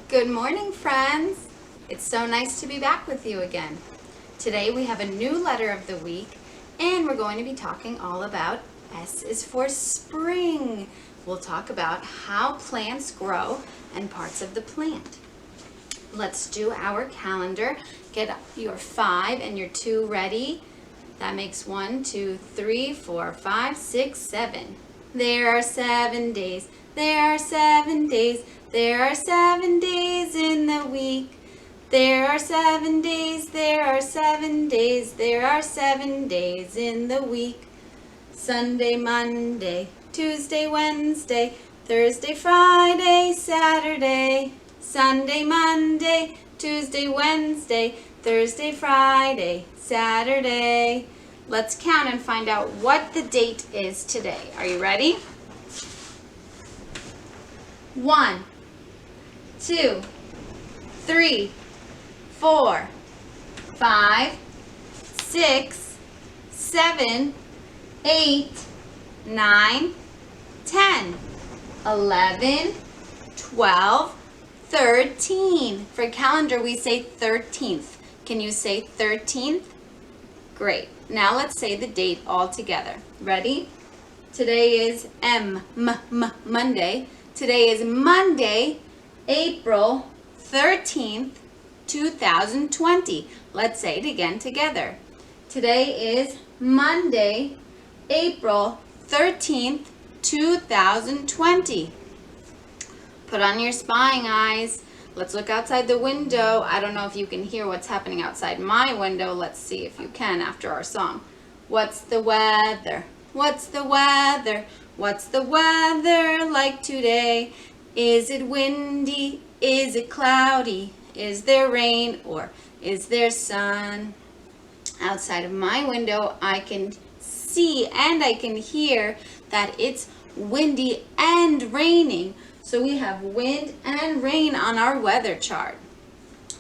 Good morning, friends. It's so nice to be back with you again. Today we have a new letter of the week, and we're going to be talking all about S is for spring. We'll talk about how plants grow and parts of the plant. Let's do our calendar. Get your 5 and your 2 ready. That makes 1, 2, 3, 4, 5, 6, 7. There are 7 days. There are 7 days. There are 7 days in the week. There are 7 days. There are 7 days. There are 7 days in the week. Sunday, Monday, Tuesday, Wednesday, Thursday, Friday, Saturday. Sunday, Monday, Tuesday, Wednesday, Thursday, Friday, Saturday. Let's count and find out what the date is today. Are you ready? 1, 2, 3, 4, 5, 6, 7, 8, 9, 10, 11, 12, 13. For calendar, we say 13th. Can you say 13th? Great. Now let's say the date all together. Ready? Today is Monday. Today is Monday, April 13th, 2020. Let's say it again together. Today is Monday, April 13th, 2020. Put on your spying eyes. Let's look outside the window. I don't know if you can hear what's happening outside my window. Let's see if you can after our song. What's the weather? What's the weather? What's the weather like today? Is it windy? Is it cloudy? Is there rain or is there sun? Outside of my window, I can see and I can hear that it's windy and raining. So we have wind and rain on our weather chart.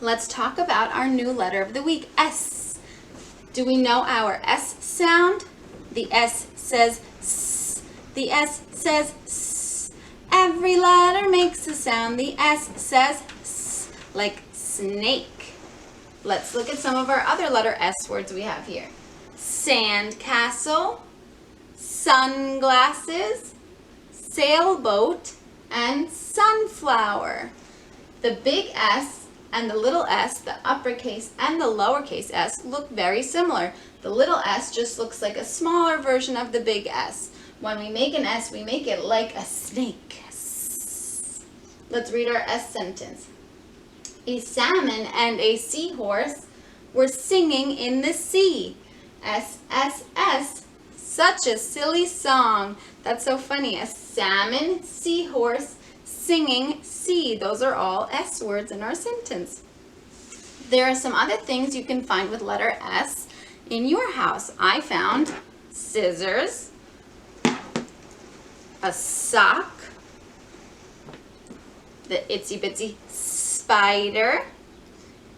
Let's talk about our new letter of the week, S. Do we know our S sound? The S says S. The S says S. Every letter makes a sound. The S says S, like snake. Let's look at some of our other letter S words we have here. Sandcastle, sunglasses, sailboat, and sunflower. The big S and the little s, the uppercase and the lowercase s, look very similar. The little s just looks like a smaller version of the big S. When we make an S, we make it like a snake. Let's read our S sentence. A salmon and a seahorse were singing in the sea. S, S, S. Such a silly song. That's so funny. A salmon, seahorse, singing, sea. Those are all S words in our sentence. There are some other things you can find with letter S in your house. I found scissors, a sock, the itsy bitsy spider,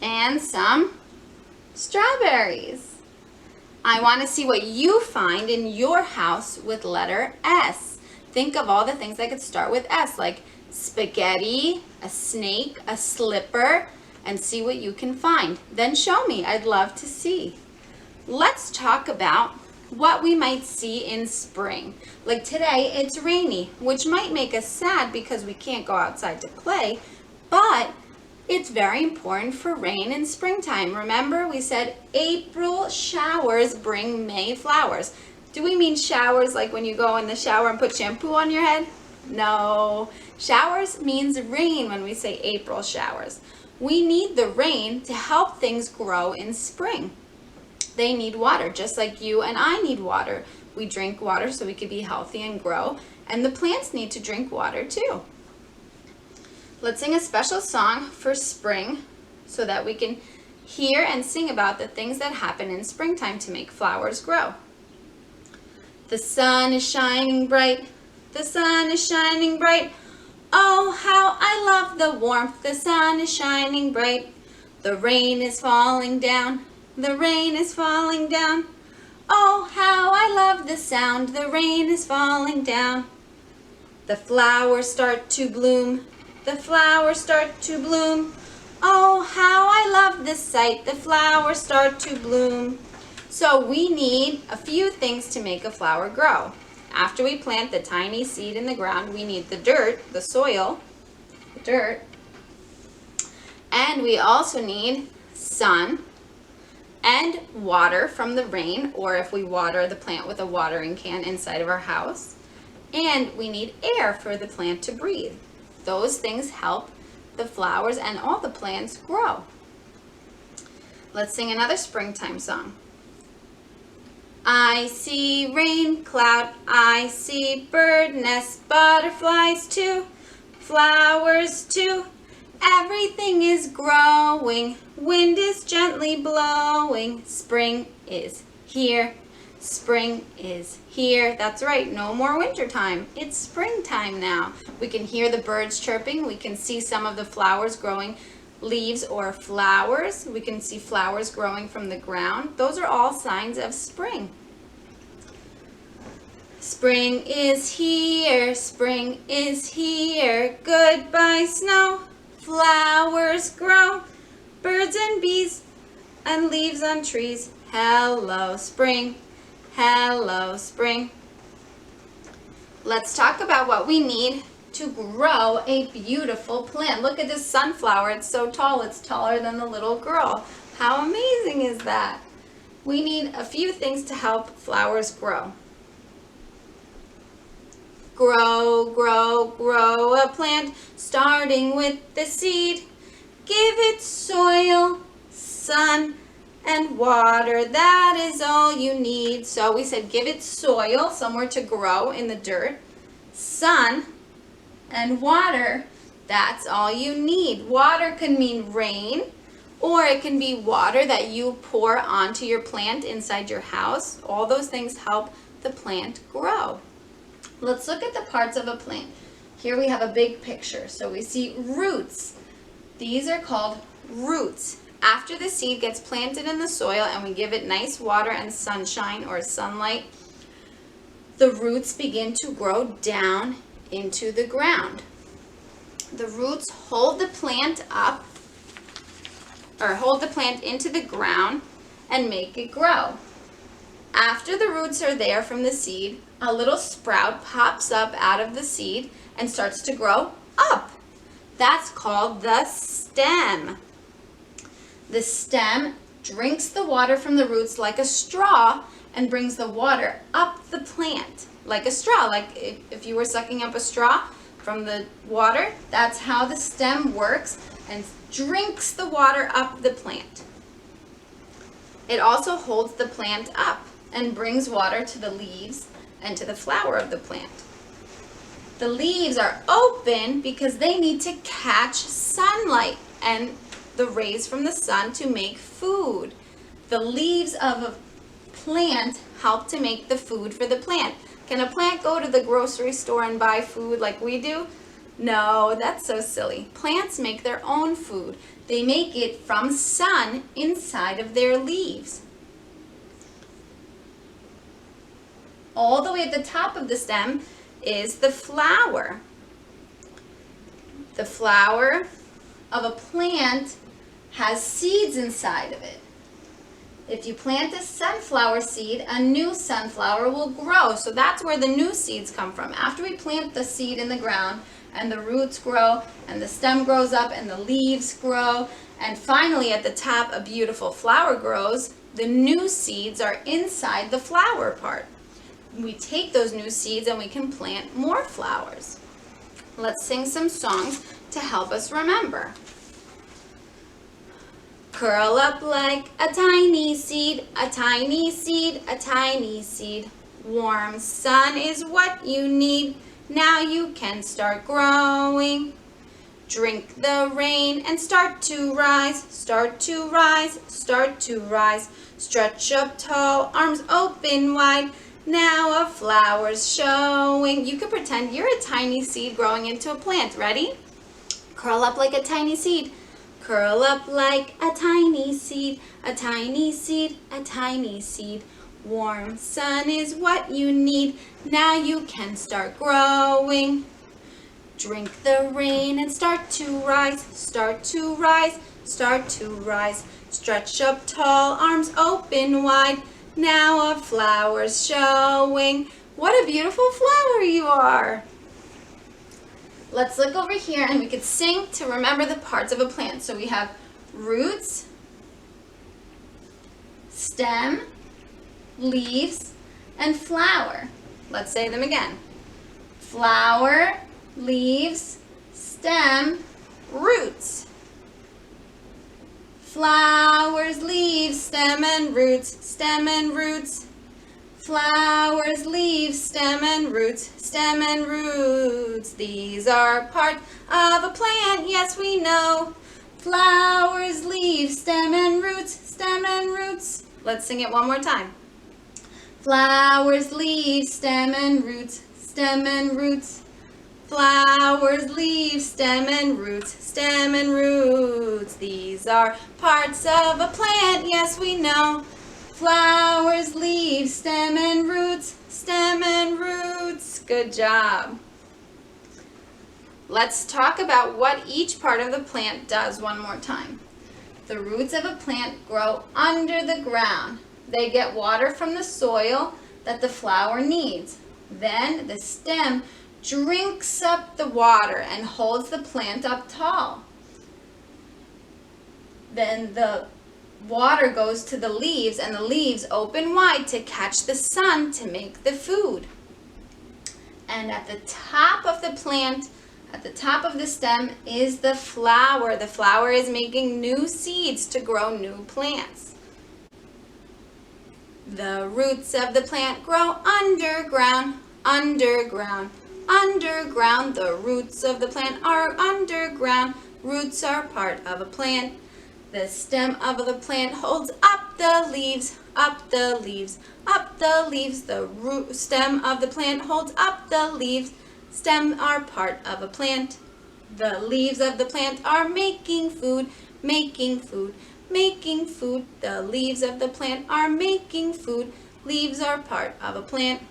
and some strawberries. I want to see what you find in your house with letter S. Think of all the things that could start with S, like spaghetti, a snake, a slipper, and see what you can find. Then show me. I'd love to see. Let's talk about what we might see in spring. Like today, it's rainy, which might make us sad because we can't go outside to play, but it's very important for rain in springtime. Remember, we said April showers bring May flowers. Do we mean showers like when you go in the shower and put shampoo on your head? No. Showers means rain when we say April showers. We need the rain to help things grow in spring. They need water, just like you and I need water. We drink water so we can be healthy and grow, and the plants need to drink water too. Let's sing a special song for spring so that we can hear and sing about the things that happen in springtime to make flowers grow. The sun is shining bright. The sun is shining bright. Oh, how I love the warmth. The sun is shining bright. The rain is falling down. The rain is falling down. Oh, how I love the sound. The rain is falling down. The flowers start to bloom. the flowers start to bloom. Oh, how I love this sight, the flowers start to bloom. So we need a few things to make a flower grow. After we plant the tiny seed in the ground, we need the dirt, the soil, the dirt, and we also need sun and water from the rain, or if we water the plant with a watering can inside of our house. And we need air for the plant to breathe. Those things help the flowers and all the plants grow. Let's sing another springtime song. I see rain cloud, I see bird nest, butterflies too, flowers too. Everything is growing, wind is gently blowing. Spring is here, spring is here. That's right, no more winter time. It's springtime now. We can hear the birds chirping. We can see some of the flowers growing, leaves or flowers. We can see flowers growing from the ground. Those are all signs of spring. Spring is here, spring is here. Goodbye snow, flowers grow. Birds and bees and leaves on trees. Hello spring, hello spring. Let's talk about what we need to grow a beautiful plant. Look at this sunflower. It's so tall. It's taller than the little girl. How amazing is that? We need a few things to help flowers grow. Grow, grow, grow a plant, starting with the seed. Give it soil, sun, and water. That is all you need. So we said give it soil, somewhere to grow in the dirt, sun, and water. That's all you need. Water can mean rain, or it can be water that you pour onto your plant inside your house. All those things help the plant grow. Let's look at the parts of a plant. Here we have a big picture. So we see roots. These are called roots. After the seed gets planted in the soil and we give it nice water and sunshine or sunlight, the roots begin to grow down into the ground. The roots hold the plant up, or hold the plant into the ground and make it grow. After the roots are there from the seed, a little sprout pops up out of the seed and starts to grow up. That's called the stem. The stem drinks the water from the roots like a straw and brings the water up the plant like a straw. Like if you were sucking up a straw from the water, that's how the stem works and drinks the water up the plant. It also holds the plant up and brings water to the leaves and to the flower of the plant. The leaves are open because they need to catch sunlight and the rays from the sun to make food. The leaves of a plant help to make the food for the plant. Can a plant go to the grocery store and buy food like we do? No, that's so silly. Plants make their own food. They make it from sun inside of their leaves. All the way at the top of the stem is the flower. The flower of a plant has seeds inside of it. If you plant a sunflower seed, a new sunflower will grow. So that's where the new seeds come from. After we plant the seed in the ground and the roots grow and the stem grows up and the leaves grow, and finally at the top a beautiful flower grows, the new seeds are inside the flower part. We take those new seeds and we can plant more flowers. Let's sing some songs to help us remember. Curl up like a tiny seed, a tiny seed, a tiny seed. Warm sun is what you need. Now you can start growing. Drink the rain and start to rise, start to rise, start to rise. Stretch up tall, arms open wide. Now a flower's showing. You can pretend you're a tiny seed growing into a plant. Ready? Curl up like a tiny seed. Curl up like a tiny seed, a tiny seed, a tiny seed. Warm sun is what you need. Now you can start growing. Drink the rain and start to rise, start to rise, start to rise. Stretch up tall, arms open wide. Now a flower's showing. What a beautiful flower you are. Let's look over here and we could sing to remember the parts of a plant. So we have roots, stem, leaves, and flower. Let's say them again. Flower, leaves, stem, roots. Flowers, leaves, stem and roots, stem and roots. Flowers, leaves, stem and roots, stem and roots. These are part of a plant, yes we know. Flowers, leaves, stem and roots, stem and roots. Let's sing it one more time. Flowers, leaves, stem and roots, stem and roots. Flowers, leaves, stem and roots, stem and roots. These are parts of a plant, yes we know. Flowers, leaves, stem and roots, stem and roots. Good job. Let's talk about what each part of the plant does one more time. The roots of a plant grow under the ground. They get water from the soil that the flower needs. Then the stem drinks up the water and holds the plant up tall. Then the water goes to the leaves and the leaves open wide to catch the sun to make the food. And at the top of the plant, at the top of the stem is the flower. The flower is making new seeds to grow new plants. The roots of the plant grow underground, underground, underground. The roots of the plant are underground. Roots are part of a plant. The stem of the plant holds up the leaves, up the leaves, up the leaves. The root stem of the plant holds up the leaves. Stem are part of a plant. The leaves of the plant are making food, making food, making food. The leaves of the plant are making food. Leaves are part of a plant.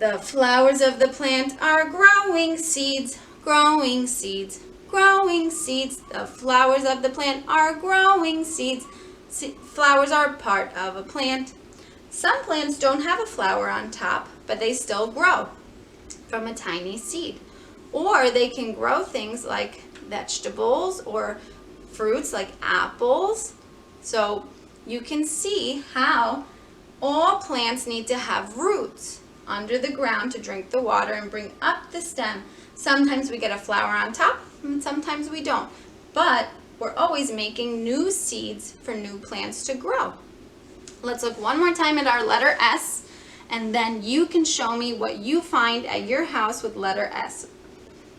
The flowers of the plant are growing seeds, growing seeds, growing seeds. The flowers of the plant are growing seeds. Flowers are part of a plant. Some plants don't have a flower on top, but they still grow from a tiny seed. Or they can grow things like vegetables or fruits like apples. So you can see how all plants need to have roots under the ground to drink the water and bring up the stem. Sometimes we get a flower on top and sometimes we don't. But we're always making new seeds for new plants to grow. Let's look one more time at our letter S, and then you can show me what you find at your house with letter S.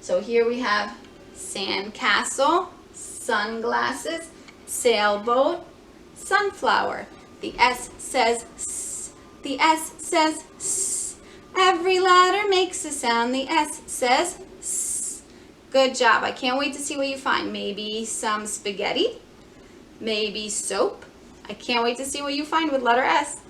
So here we have sandcastle, sunglasses, sailboat, sunflower. The S says S. The S says S. Every letter makes a sound. The S says S. Good job. I can't wait to see what you find. Maybe some spaghetti, maybe soap. I can't wait to see what you find with letter S.